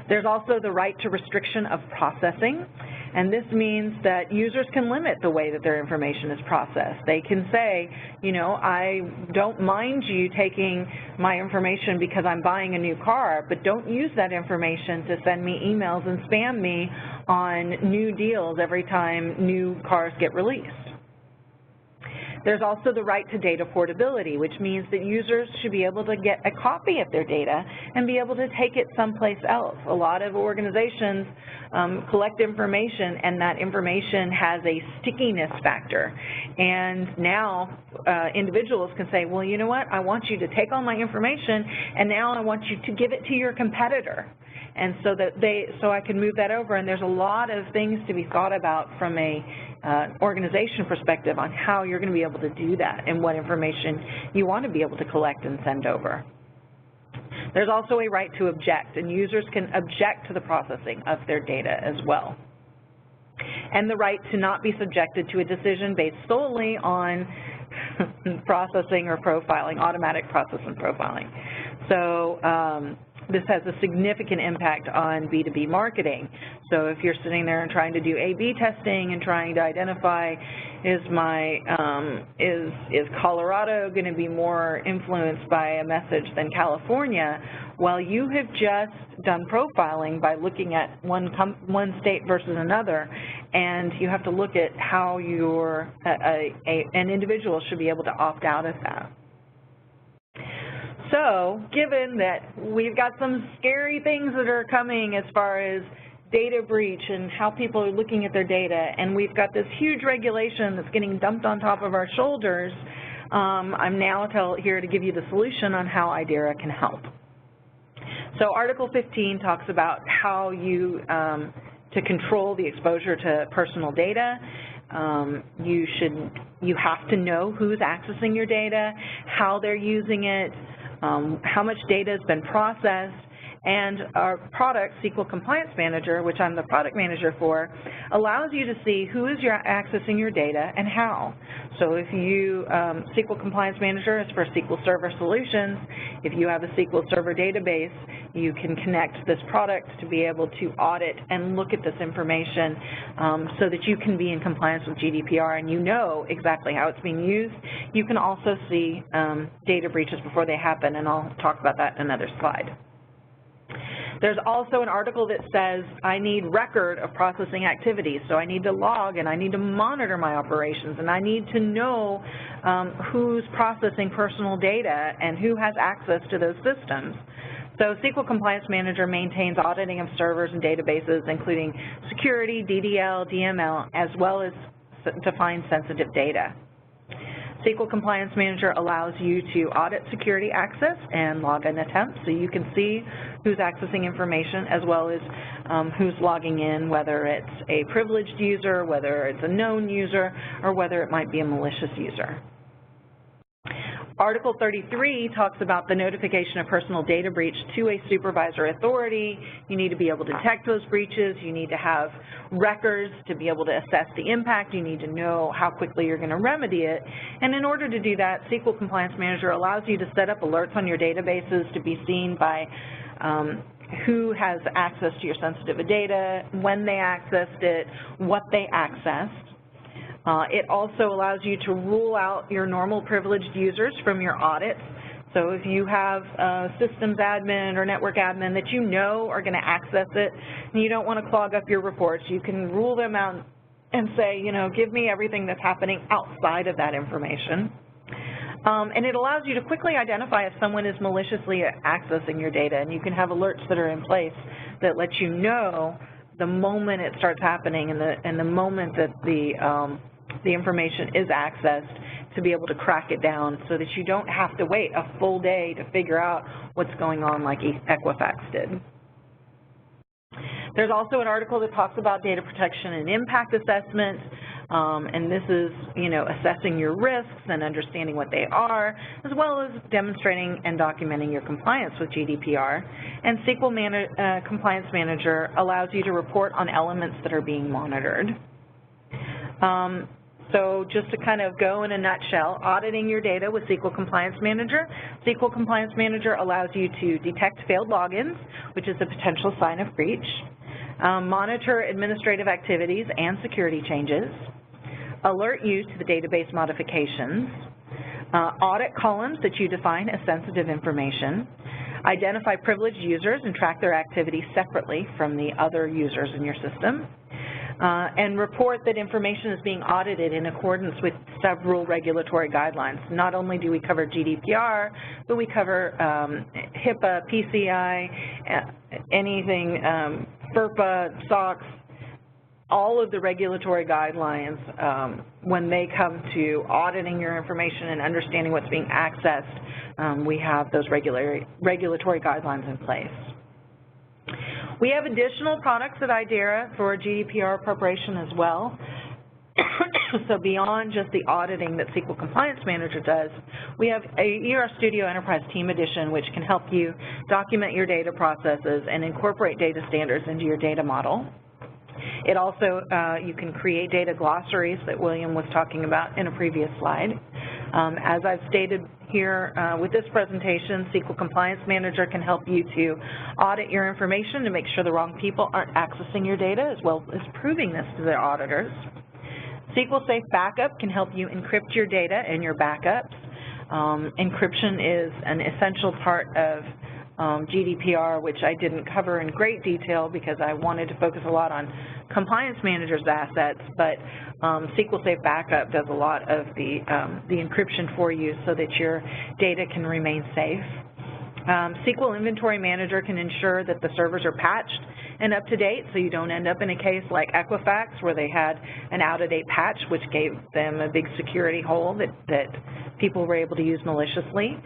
There's also the right to restriction of processing, and this means that users can limit the way that their information is processed. They can say, I don't mind you taking my information because I'm buying a new car, but don't use that information to send me emails and spam me on new deals every time new cars get released. There's also the right to data portability, which means that users should be able to get a copy of their data and be able to take it someplace else. A lot of organizations collect information, and that information has a stickiness factor. And now individuals can say, well, you know what, I want you to take all my information, and now I want you to give it to your competitor. And so I can move that over, and there's a lot of things to be thought about from a organization perspective on how you're going to be able to do that and what information you want to be able to collect and send over. There's also a right to object, and users can object to the processing of their data as well. And the right to not be subjected to a decision based solely on processing or profiling, automatic process and profiling. So this has a significant impact on B2B marketing. So if you're sitting there and trying to do A/B testing and trying to identify, is Colorado going to be more influenced by a message than California? Well, you have just done profiling by looking at one state versus another, and you have to look at how an individual should be able to opt out of that. So, given that we've got some scary things that are coming as far as data breach and how people are looking at their data, and we've got this huge regulation that's getting dumped on top of our shoulders, I'm now here to give you the solution on how IDERA can help. So Article 15 talks about how to control the exposure to personal data. You have to know who's accessing your data, how they're using it, how much data has been processed, and our product, SQL Compliance Manager, which I'm the product manager for, allows you to see who is accessing your data and how. So if you, SQL Compliance Manager is for SQL Server Solutions. If you have a SQL Server database, you can connect this product to be able to audit and look at this information so that you can be in compliance with GDPR and you know exactly how it's being used. You can also see data breaches before they happen, and I'll talk about that in another slide. There's also an article that says I need record of processing activities, so I need to log and I need to monitor my operations, and I need to know who's processing personal data and who has access to those systems. So SQL Compliance Manager maintains auditing of servers and databases, including security, DDL, DML, as well as define sensitive data. SQL Compliance Manager allows you to audit security access and login attempts, so you can see who's accessing information as well as who's logging in, whether it's a privileged user, whether it's a known user, or whether it might be a malicious user. Article 33 talks about the notification of personal data breach to a supervisor authority. You need to be able to detect those breaches. You need to have records to be able to assess the impact. You need to know how quickly you're going to remedy it. And in order to do that, SQL Compliance Manager allows you to set up alerts on your databases to be seen by who has access to your sensitive data, when they accessed it, what they accessed. It also allows you to rule out your normal privileged users from your audits. So if you have a systems admin or network admin that you know are going to access it and you don't want to clog up your reports, you can rule them out and say, you know, give me everything that's happening outside of that information. And it allows you to quickly identify if someone is maliciously accessing your data, and you can have alerts that are in place that let you know the moment it starts happening and the moment that the information is accessed, to be able to crack it down so that you don't have to wait a full day to figure out what's going on like EQUIFAX did. There's also an article that talks about data protection and impact assessment, and this is, you know, assessing your risks and understanding what they are, as well as demonstrating and documenting your compliance with GDPR. And SQL Compliance Manager allows you to report on elements that are being monitored. So just to kind of go in a nutshell, auditing your data with SQL Compliance Manager. SQL Compliance Manager allows you to detect failed logins, which is a potential sign of breach, monitor administrative activities and security changes, alert you to the database modifications, audit columns that you define as sensitive information, identify privileged users and track their activities separately from the other users in your system, and report that information is being audited in accordance with several regulatory guidelines. Not only do we cover GDPR, but we cover HIPAA, PCI, anything, FERPA, SOX, all of the regulatory guidelines when they come to auditing your information and understanding what's being accessed, we have those regulatory guidelines in place. We have additional products at IDERA for GDPR preparation as well. So beyond just the auditing that SQL Compliance Manager does, we have a ER Studio Enterprise Team Edition, which can help you document your data processes and incorporate data standards into your data model. It also, you can create data glossaries that William was talking about in a previous slide. As I've stated here with this presentation, SQL Compliance Manager can help you to audit your information to make sure the wrong people aren't accessing your data, as well as proving this to their auditors. SQL Safe Backup can help you encrypt your data and your backups. Encryption is an essential part of GDPR, which I didn't cover in great detail because I wanted to focus a lot on Compliance Manager's assets, but SQL Safe Backup does a lot of the encryption for you so that your data can remain safe. SQL Inventory Manager can ensure that the servers are patched and up to date so you don't end up in a case like EQUIFAX where they had an out-of-date patch which gave them a big security hole that people were able to use maliciously.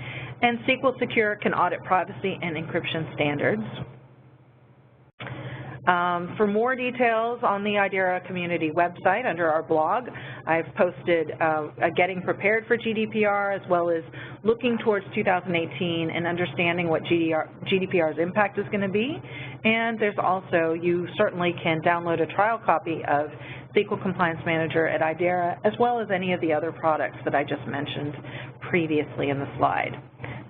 And SQL Secure can audit privacy and encryption standards. For more details on the IDERA community website under our blog, I've posted a Getting Prepared for GDPR as well as looking towards 2018 and understanding what GDPR's impact is going to be. And there's also, you certainly can download a trial copy of SQL Compliance Manager at IDERA as well as any of the other products that I just mentioned previously in the slide.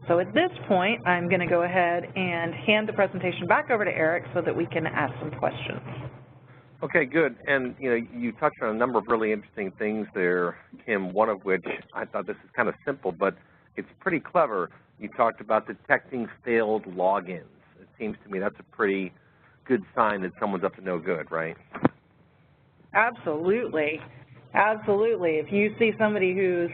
So at this point, I'm going to go ahead and hand the presentation back over to Eric so that we can ask some questions. Okay, good. And you touched on a number of really interesting things there, Kim, one of which I thought this is kind of simple, but it's pretty clever. You talked about detecting failed logins. It seems to me that's a pretty good sign that someone's up to no good, right? Absolutely. Absolutely. If you see somebody who's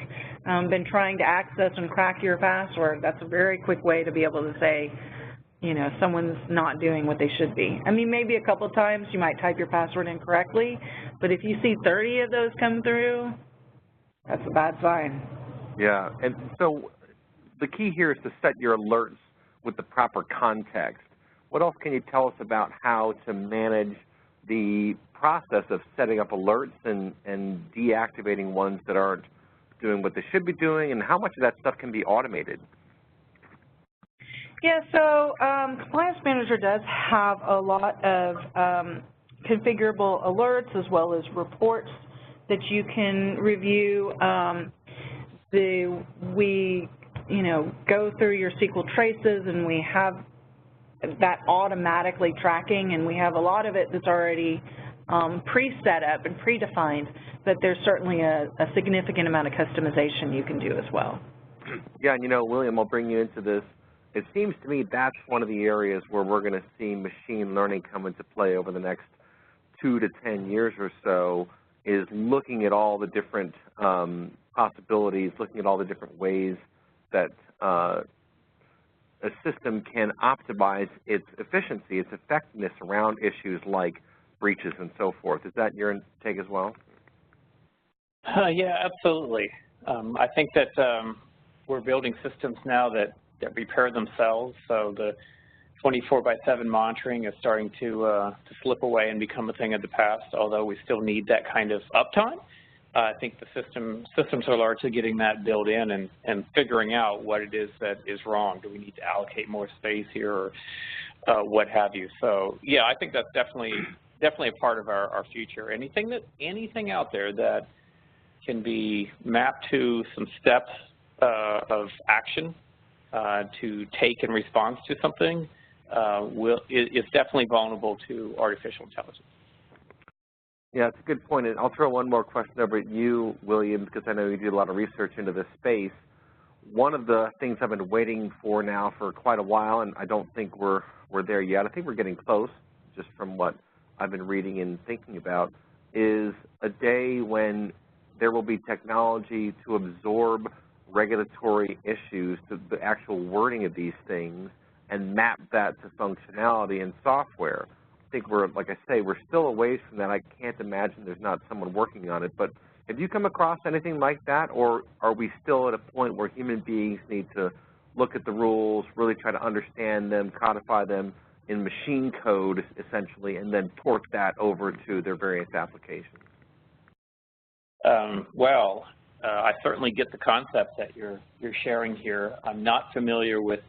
been trying to access and crack your password, that's a very quick way to be able to say, someone's not doing what they should be. I mean, maybe a couple of times you might type your password incorrectly, but if you see 30 of those come through, that's a bad sign. Yeah, and so the key here is to set your alerts with the proper context. What else can you tell us about how to manage the process of setting up alerts and deactivating ones that aren't doing what they should be doing, and how much of that stuff can be automated? Yeah, so Compliance Manager does have a lot of configurable alerts as well as reports that you can review. We go through your SQL traces and we have that automatically tracking, and we have a lot of it that's already pre-set up and predefined, but there's certainly a significant amount of customization you can do as well. Yeah, and William, I'll bring you into this. It seems to me that's one of the areas where we're going to see machine learning come into play over the next 2 to 10 years or so, is looking at all the different possibilities, looking at all the different ways that a system can optimize its efficiency, its effectiveness around issues like breaches and so forth. Is that your take as well? Yeah, absolutely. I think that we're building systems now that repair themselves, so the 24/7 monitoring is starting to slip away and become a thing of the past, although we still need that kind of uptime. I think the systems are largely getting that built in and figuring out what it is that is wrong. Do we need to allocate more space here or what have you? So yeah, I think that's definitely a part of our future. Anything out there that can be mapped to some steps of action to take in response to something is definitely vulnerable to artificial intelligence. Yeah, it's a good point. And I'll throw one more question over at you, William, because I know you do a lot of research into this space. One of the things I've been waiting for now for quite a while, and I don't think we're there yet. I think we're getting close, just from what I've been reading and thinking about, is a day when there will be technology to absorb regulatory issues to the actual wording of these things and map that to functionality in software. I think we're, like I say, we're still a ways from that. I can't imagine there's not someone working on it. But have you come across anything like that, or are we still at a point where human beings need to look at the rules, really try to understand them, codify them in machine code, essentially, and then port that over to their various applications? I certainly get the concept that you're sharing here. I'm not familiar with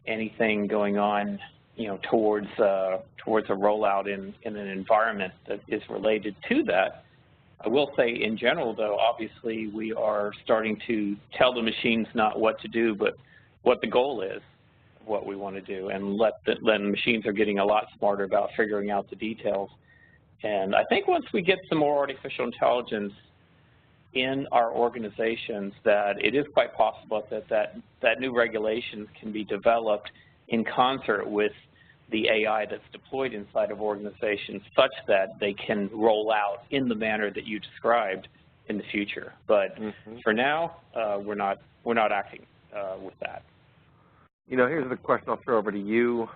anything going on, towards a rollout in an environment that is related to that. I will say, in general, though, obviously we are starting to tell the machines not what to do, but what the goal is, what we want to do, and then machines are getting a lot smarter about figuring out the details. And I think once we get some more artificial intelligence in our organizations, that it is quite possible that new regulations can be developed in concert with the AI that's deployed inside of organizations, such that they can roll out in the manner that you described in the future. But for now, we're not acting with that. Here's the question I'll throw over to you,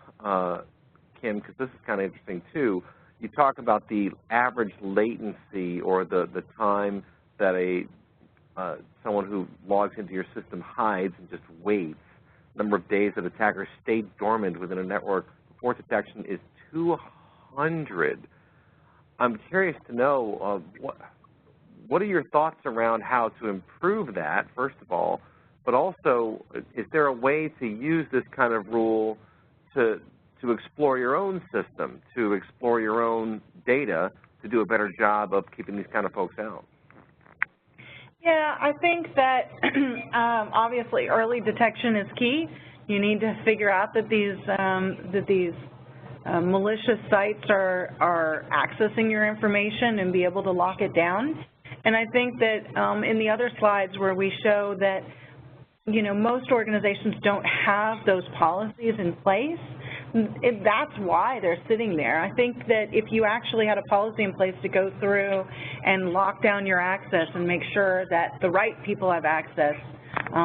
Kim, because this is kind of interesting too. You talk about the average latency, or the time that someone who logs into your system hides and just waits. Number of days that attackers stay dormant within a network before detection is 200. I'm curious to know what are your thoughts around how to improve that, first of all, but also, is there a way to use this kind of rule to explore your own system, to explore your own data, to do a better job of keeping these kind of folks out? Yeah, I think that obviously early detection is key. You need to figure out that these malicious sites are accessing your information and be able to lock it down. And I think that in the other slides where we show that most organizations don't have those policies in place, that's why they're sitting there. I think that if you actually had a policy in place to go through and lock down your access and make sure that the right people have access,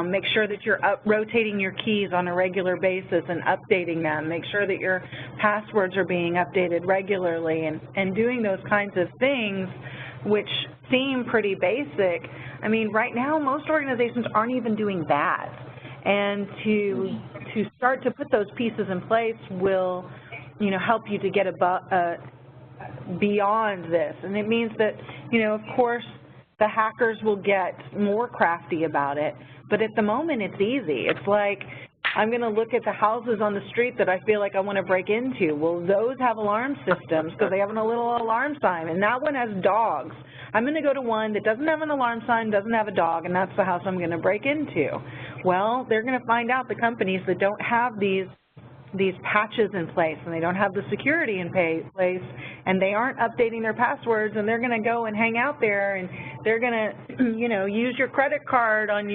make sure that you're rotating your keys on a regular basis and updating them, make sure that your passwords are being updated regularly, and doing those kinds of things, which seem pretty basic. I mean, right now, most organizations aren't even doing that. And to start to put those pieces in place will, help you to get beyond this. And it means that, of course, the hackers will get more crafty about it. But at the moment, it's easy. It's like, I'm going to look at the houses on the street that I feel like I want to break into. Well, those have alarm systems because they have a little alarm sign, and that one has dogs. I'm going to go to one that doesn't have an alarm sign, doesn't have a dog, and that's the house I'm going to break into. Well, they're going to find out the companies that don't have these patches in place, and they don't have the security in place, and they aren't updating their passwords, and they're going to go and hang out there, and they're going to, use your credit card on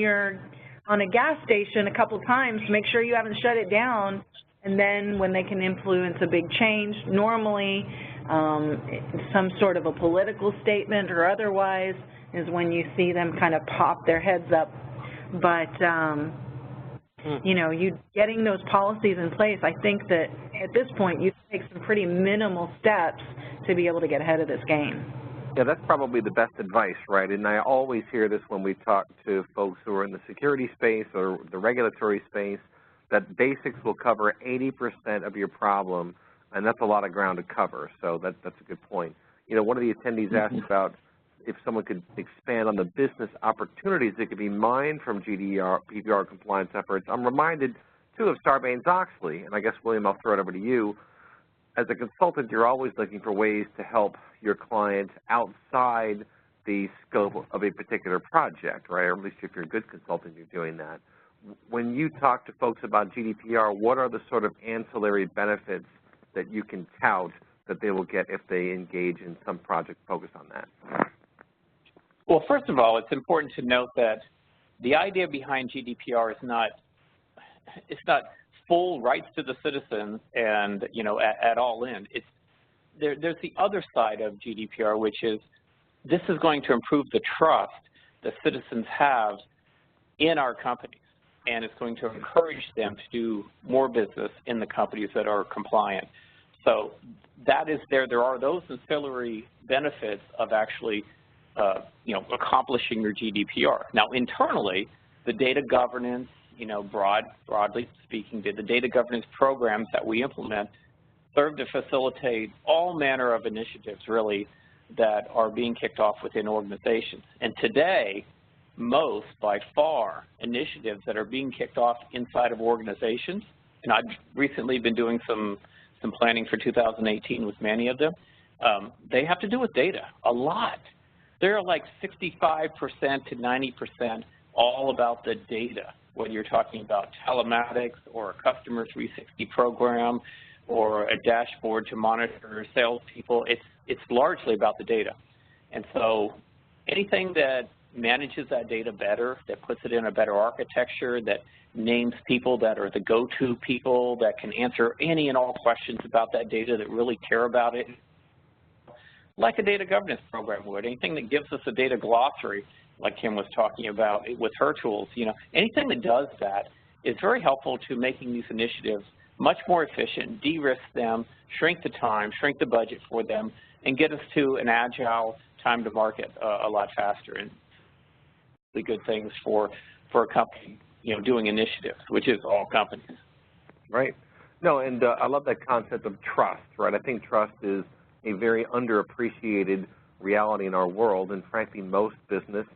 a gas station a couple times to make sure you haven't shut it down. And then when they can influence a big change, normally some sort of a political statement or otherwise is when you see them kind of pop their heads up. But you getting those policies in place, I think that at this point you take some pretty minimal steps to be able to get ahead of this game. Yeah, that's probably the best advice, right? And I always hear this when we talk to folks who are in the security space or the regulatory space, that basics will cover 80% of your problem, and that's a lot of ground to cover. So that's a good point. One of the attendees asked about if someone could expand on the business opportunities that could be mined from GDPR compliance efforts. I'm reminded, too, of Sarbanes-Oxley, and I guess, William, I'll throw it over to you. As a consultant, you're always looking for ways to help your client outside the scope of a particular project, right? Or at least if you're a good consultant, you're doing that. When you talk to folks about GDPR, what are the sort of ancillary benefits that you can tout that they will get if they engage in some project focused on that? Well, first of all, it's important to note that the idea behind GDPR is not full rights to the citizens and, at all in. There's the other side of GDPR, which is this is going to improve the trust that citizens have in our companies, and it's going to encourage them to do more business in the companies that are compliant. So that is there are those ancillary benefits of actually accomplishing your GDPR. Now internally, the data governance, broadly speaking, the data governance programs that we implement serve to facilitate all manner of initiatives really that are being kicked off within organizations. And today, most, by far, initiatives that are being kicked off inside of organizations, and I've recently been doing some planning for 2018 with many of them, they have to do with data, a lot. They're like 65% to 90% all about the data, whether you're talking about telematics or a customer 360 program or a dashboard to monitor salespeople. It's largely about the data. And so anything that manages that data better, that puts it in a better architecture, that names people that are the go-to people that can answer any and all questions about that data that really care about it, like a data governance program would. Anything that gives us a data glossary, like Kim was talking about with her tools, anything that does that is very helpful to making these initiatives much more efficient, de-risk them, shrink the time, shrink the budget for them, and get us to an agile time to market a lot faster. And really good things for a company, doing initiatives, which is all companies. Right. No, and I love that concept of trust, right? I think trust is a very underappreciated reality in our world, and frankly, most business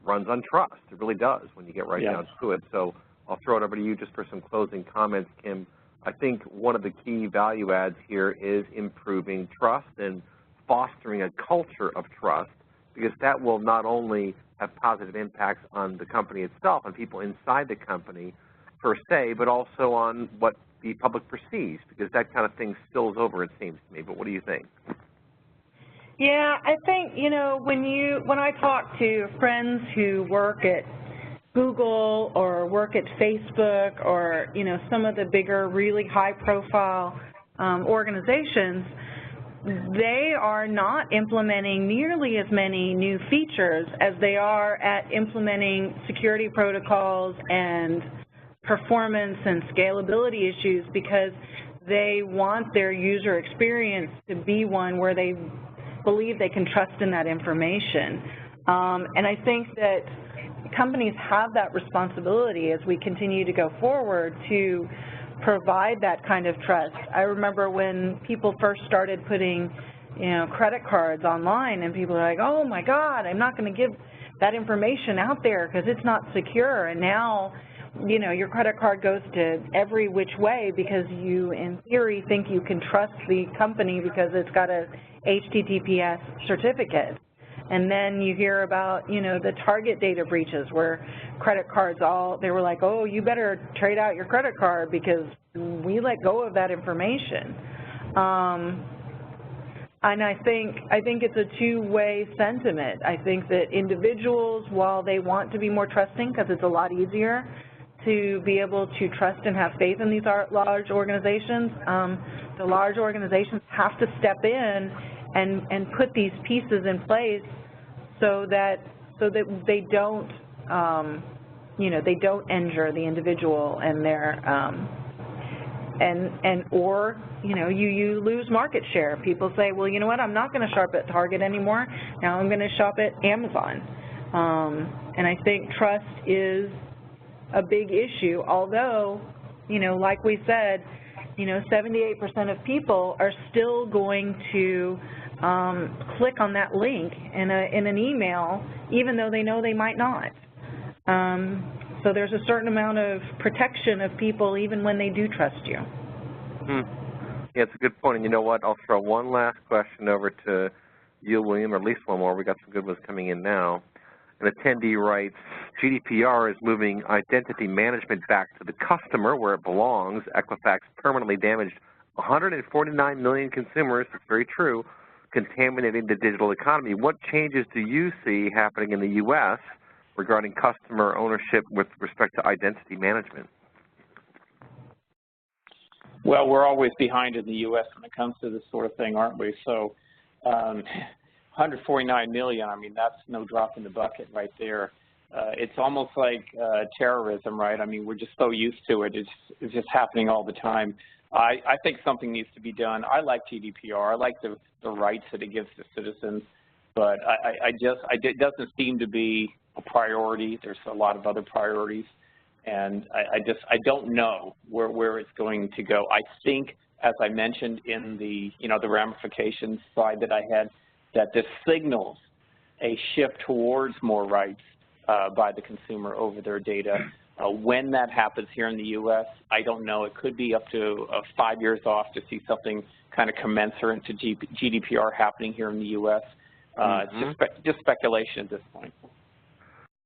runs on trust. It really does when you get right down to it. So I'll throw it over to you just for some closing comments, Kim. I think one of the key value adds here is improving trust and fostering a culture of trust, because that will not only have positive impacts on the company itself, on people inside the company per se, but also on what the public perceives, because that kind of thing spills over, it seems to me. But what do you think? Yeah, I think, when I talk to friends who work at Google or work at Facebook or, some of the bigger, really high-profile organizations, they are not implementing nearly as many new features as they are at implementing security protocols and performance and scalability issues, because they want their user experience to be one where they believe they can trust in that information. And I think that companies have that responsibility as we continue to go forward to provide that kind of trust. I remember when people first started putting, credit cards online, and people are like, oh my God, I'm not going to give that information out there because it's not secure. And now, your credit card goes to every which way because you, in theory, think you can trust the company because it's got a HTTPS certificate. And then you hear about, the Target data breaches where credit cards they were like, oh, you better trade out your credit card because we let go of that information. And I think it's a two-way sentiment. I think that individuals, while they want to be more trusting because it's a lot easier to be able to trust and have faith in these large organizations, the large organizations have to step in and put these pieces in place so that they don't they don't injure the individual and their or you lose market share. People say, well, you know what, I'm not going to shop at Target anymore. Now I'm going to shop at Amazon. And I think trust is a big issue, although, like we said, 78% of people are still going to click on that link in an email, even though they know they might not. So there's a certain amount of protection of people even when they do trust you. Yeah, it's a good point. And you know what? I'll throw one last question over to you, William, or at least one more. We got some good ones coming in now. An attendee writes, GDPR is moving identity management back to the customer where it belongs. Equifax permanently damaged 149 million consumers, it's very true, contaminating the digital economy. What changes do you see happening in the U.S. regarding customer ownership with respect to identity management? Well, we're always behind in the U.S. when it comes to this sort of thing, aren't we? So 149 million, I mean, that's no drop in the bucket right there. It's almost like terrorism, right? I mean, we're just so used to it. It's just happening all the time. I think something needs to be done. I like GDPR. I like the rights that it gives to citizens, but it doesn't seem to be a priority. There's a lot of other priorities, and I don't know where it's going to go. I think, as I mentioned in the the ramifications slide that I had, that this signals a shift towards more rights by the consumer over their data. When that happens here in the U.S., I don't know. It could be up to 5 years off to see something kind of commensurate to GDPR happening here in the U.S. It's just speculation at this point.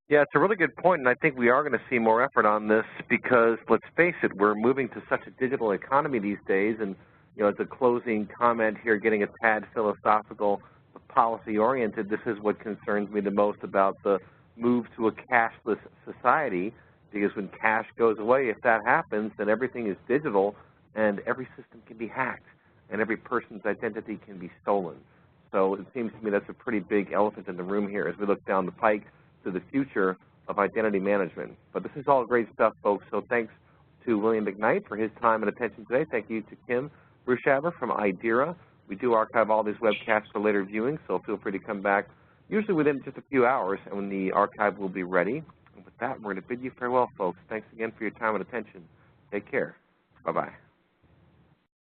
Yeah, it's a really good point, and I think we are going to see more effort on this because, let's face it, we're moving to such a digital economy these days, and as a closing comment here, getting a tad philosophical, policy-oriented, this is what concerns me the most about the move to a cashless society, because when cash goes away, if that happens, then everything is digital, and every system can be hacked, and every person's identity can be stolen. So it seems to me that's a pretty big elephant in the room here as we look down the pike to the future of identity management. But this is all great stuff, folks, so thanks to William McKnight for his time and attention today. Thank you to Kim Brushaber from IDERA. We do archive all these webcasts for later viewing, so feel free to come back, usually within just a few hours, and when the archive will be ready. And with that, we're going to bid you farewell, folks. Thanks again for your time and attention. Take care. Bye-bye.